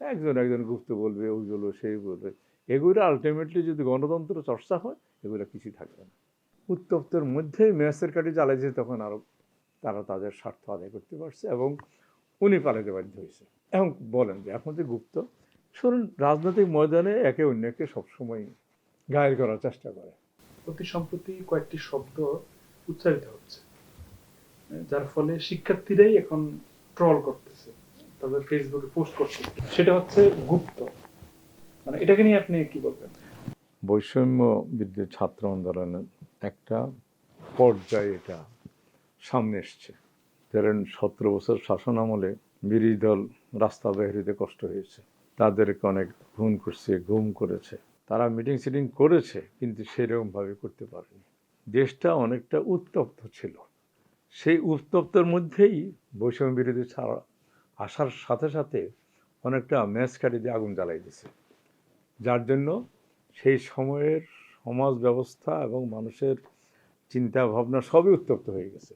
একজন একজন গুপ্ত বলবে, ওইগুলো সেই বলবে। এগুলো আলটিমেটলি যদি গণতন্ত্র চর্চা হয়, এগুলো কিছুই থাকবে না। উত্তপ্তের মধ্যেই মেসের কাঠি জ্বালাইছে, তখন আরো তারা তাদের স্বার্থ আদায় করতে পারছে এবং উনি পালাতে বাধ্য হয়েছে। এখন বলেন যে এখন যে গুপ্ত, শুনুন, রাজনৈতিক ময়দানে একে অন্যকে সবসময় ঘায়েল করার চেষ্টা করে। অতি সম্প্রতি কয়েকটি শব্দ উচ্চারিত হচ্ছে, যার ফলে শিক্ষার্থীরাই এখন ট্রল করতেছে, তাদের ফেসবুকে পোস্ট করছে। সেটা হচ্ছে গুপ্ত। মানে এটাকে নিয়ে আপনি কি বলবেন? বৈষম্য বিরোধী ছাত্র আন্দোলনের একটা পর্যায়ে এটা সামনে এসছে। ধরেন 17 বছর শাসন আমলে বিরোধী দল রাস্তা বের হইতে কষ্ট হয়েছে, তাদেরকে অনেক খুন করছে, গুম করেছে, তারা মিটিং সিটিং করেছে, কিন্তু সেরকমভাবে করতে পারেনি। দেশটা অনেকটা উত্তপ্ত ছিল। সেই উত্তপ্তের মধ্যেই বৈষম্য বিরোধী ছাড়া আসার সাথে সাথে অনেকটা ম্যাচ কাটি দিয়ে আগুন জ্বালাই দিছে, যার জন্য সেই সময়ের সমাজ ব্যবস্থা এবং মানুষের চিন্তা ভাবনা সবই উত্তপ্ত হয়ে গেছে।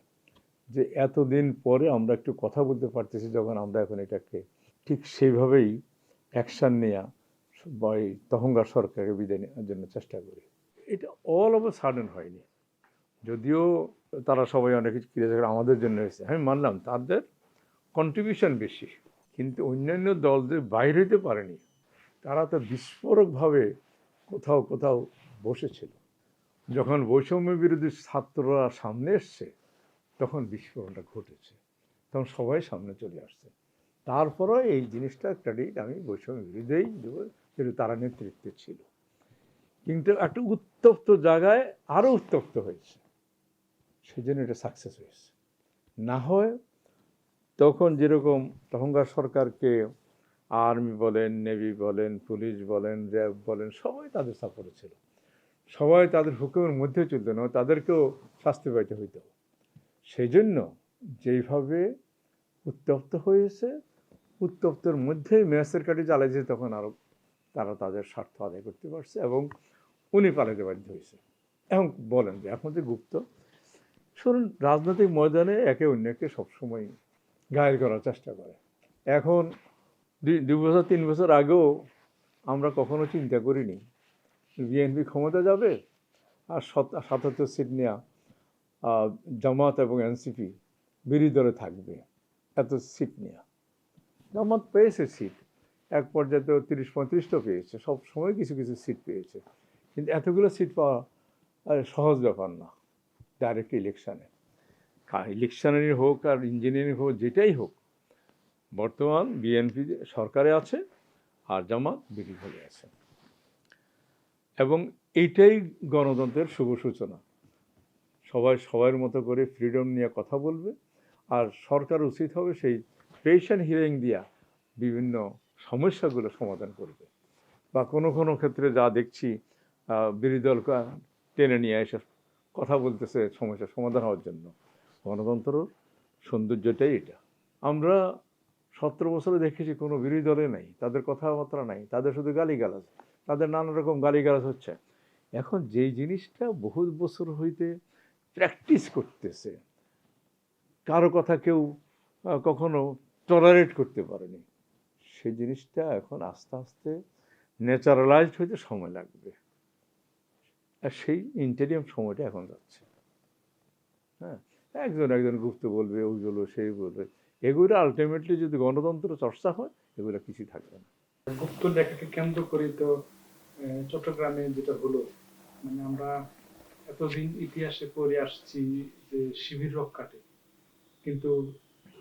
যে এতদিন পরে আমরা একটু কথা বলতে পারতেছি, যখন আমরা এখন এটাকে ঠিক সেইভাবেই অ্যাকশান নেওয়া বা এই তহঙ্গার সরকারকে বিদায় নেওয়ার জন্য চেষ্টা করি। এটা অল অফ এ সাডেন হয়নি, যদিও তারা সবাই অনেক কিছু ক্রিয়া আমাদের জন্য হয়েছে, আমি মানলাম তাদের কন্ট্রিবিউশন বেশি, কিন্তু অন্যান্য দলদের বাইরে হতে পারেনি। তারা তো বিস্ফোরকভাবে কোথাও কোথাও বসেছিল। যখন বৈষম্য বিরোধী ছাত্ররা সামনে এসছে, তখন বিস্ফোরণটা ঘটেছে, তখন সবাই সামনে চলে আসছে। তারপরও এই জিনিসটা ক্রেডিট আমি বৈষম্য বিরোধীই দেব, যেহেতু তারা নেতৃত্বে ছিল। কিন্তু একটা উত্তপ্ত জায়গায় আরও উত্তপ্ত হয়েছে, সেই জন্য এটা সাকসেস হয়েছে। না হয় তখন যেরকম তখনকার সরকারকে আর্মি বলেন, নেভি বলেন, পুলিশ বলেন, র্যাব বলেন, সবাই তাদের সাপোর্টে ছিল, সবাই তাদের হুকুমের মধ্যে চলত না, তাদেরকেও শাস্তি পাইতে হইত। সেই জন্য যেইভাবে উত্তপ্ত হয়েছে, উত্তপ্তের মধ্যেই মেসের কাঠি জ্বালাইছে, তখন আরো তারা তাদের স্বার্থ আদায় করতে পারছে এবং উনি পালাতে বাধ্য হয়েছে। এখন বলেন যে এখন যে গুপ্ত, শুনুন, রাজনৈতিক ময়দানে একে অন্যকে সবসময় ঘায়েল করার চেষ্টা করে। এখন 2 বছর 3 বছর আগেও আমরা কখনো চিন্তা করিনি বিএনপি ক্ষমতা যাবে আর 77 সিট নেওয়া জামাত এবং এনসিপি বিরোধী দলে থাকবে। এত সিট নেওয়া, জামাত পেয়েছে সিট, এক পর্যায়ে তো 30-35টা পেয়েছে, সব সময় কিছু কিছু সিট পেয়েছে, কিন্তু এতগুলো সিট পাওয়া সহজ ব্যাপার না ডাইরেক্ট ইলেকশানে। ইলেকশানেরই হোক আর ইঞ্জিনিয়ারিং হোক, যেটাই হোক, বর্তমান বিএনপি সরকারে আছে আর জামাত বিরোধী দলে আছে, এবং এইটাই গণতন্ত্রের শুভ সূচনা। সবাই সবার মতো করে ফ্রিডম নিয়ে কথা বলবে, আর সরকার উচিত হবে সেই পেশেন্ট হিয়ারিং দিয়া বিভিন্ন সমস্যাগুলো সমাধান করবে। বা কোনো কোনো ক্ষেত্রে যা দেখছি বিরোধী দল টেনে নিয়ে এসে কথা বলতেছে সমস্যার সমাধান হওয়ার জন্য। গণতন্ত্র সৌন্দর্যটাই এটা। আমরা 17 বছরে দেখেছি কোনো বিরোধী দলে নাই, তাদের কথাবার্তা নাই, তাদের শুধু গালিগালাজ, তাদের নানা রকম গালিগালাজ হচ্ছে। এখন যেই জিনিসটা বহু বছর হইতে প্র্যাকটিস করতেছে, কারো কথা কেউ কখনো টলারেট করতে পারেনি, সেই জিনিসটা এখন আস্তে আস্তে ন্যাচারালাইজড হইতে সময় লাগবে, আর সেই ইন্টারিয়াম সময়টা এখন যাচ্ছে। হ্যাঁ, একজন একজন গুপ্ত বলবে, ওইগুলো সেই বলবে, এগুলো আলটিমেটলি যদি গণতন্ত্র চর্চা হয়, এগুলো কিছুই থাকবে না। গুপ্ত লেখাকে কেন্দ্র করে তো চট্টগ্রামে যেটা হলো, মানে আমরা এতদিন ইতিহাসে পড়ে আসছি যে শিবির রক্ষাটে, কিন্তু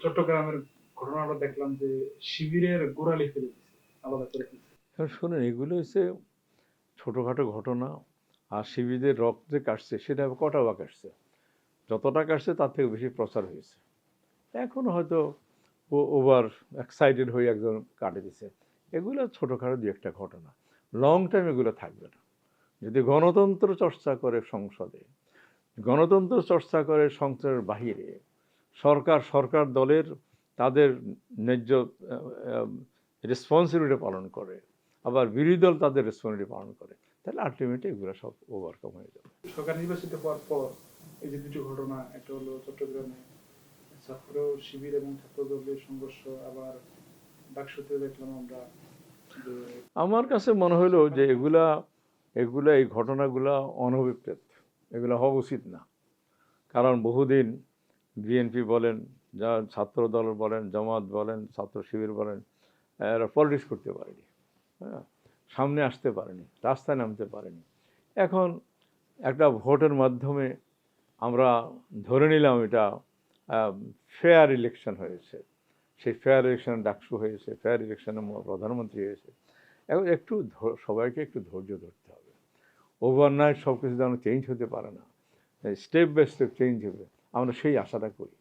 চট্টগ্রামের ঘটনাটা দেখলাম যে শিবিরের গোড়ালি ফেলে দিচ্ছে, আলাদা করে দিচ্ছে। এখন শোনেন, এগুলো হচ্ছে ছোটোখাটো ঘটনা, আর শিবিরদের রক্ত যে কাটছে সেটা কটা বা কাটছে, যতটা কাটছে তার থেকে বেশি প্রচার হয়েছে। এখন হয়তো ওভার এক্সাইটেড হয়ে একজন কাটে দিছে, এগুলো ছোটোখাটো দু একটা ঘটনা, লং টাইম এগুলো থাকবে না। যদি গণতন্ত্র চর্চা করে সংসদে, গণতন্ত্র চর্চা করে সংসদের বাহিরে, সরকার দলের তাদের ন্যায্য রেসপন্সিবিলিটি পালন করে, আবার বিরোধী দল তাদের রেসপন্সিবিলিটি পালন করে, তাহলে আলটিমেটলি এগুলো সব ওভারকাম হয়ে যাবে। সরকার নির্বাচিত হওয়ার পর এই যে দুটি ঘটনা, একটা হলো চট্টগ্রামে ছাত্র শিবির এবং ছাত্র দলের সংঘর্ষ, আবার ডাকসুতে দেখলাম আমরা যে আমার কাছে মনে হলো যে এগুলা এগুলা এই ঘটনাগুলা অনভিপ্রেত, এগুলা হওয়া উচিত না। কারণ বহুদিন বিএনপি বলেন, যা ছাত্র দল বলেন, জামাত বলেন, ছাত্র শিবির বলেন, এরা পলিটিক্স করতে পারেনি, হ্যাঁ, সামনে আসতে পারেনি, রাস্তায় নামতে পারেনি। এখন একটা ভোটের মাধ্যমে আমরা ধরে নিলাম এটা ফেয়ার ইলেকশন হয়েছে, সেই ফেয়ার ইলেকশনে ডাকসু হয়েছে, ফেয়ার ইলেকশনে প্রধানমন্ত্রী হয়েছে। এখন একটু সবাইকে একটু ধৈর্য ধরতে হবে। ওভারনাইট সব কিছু যেন চেঞ্জ হতে পারে না, স্টেপ বাই স্টেপ চেঞ্জ হবে, আমরা সেই আশাটা করি।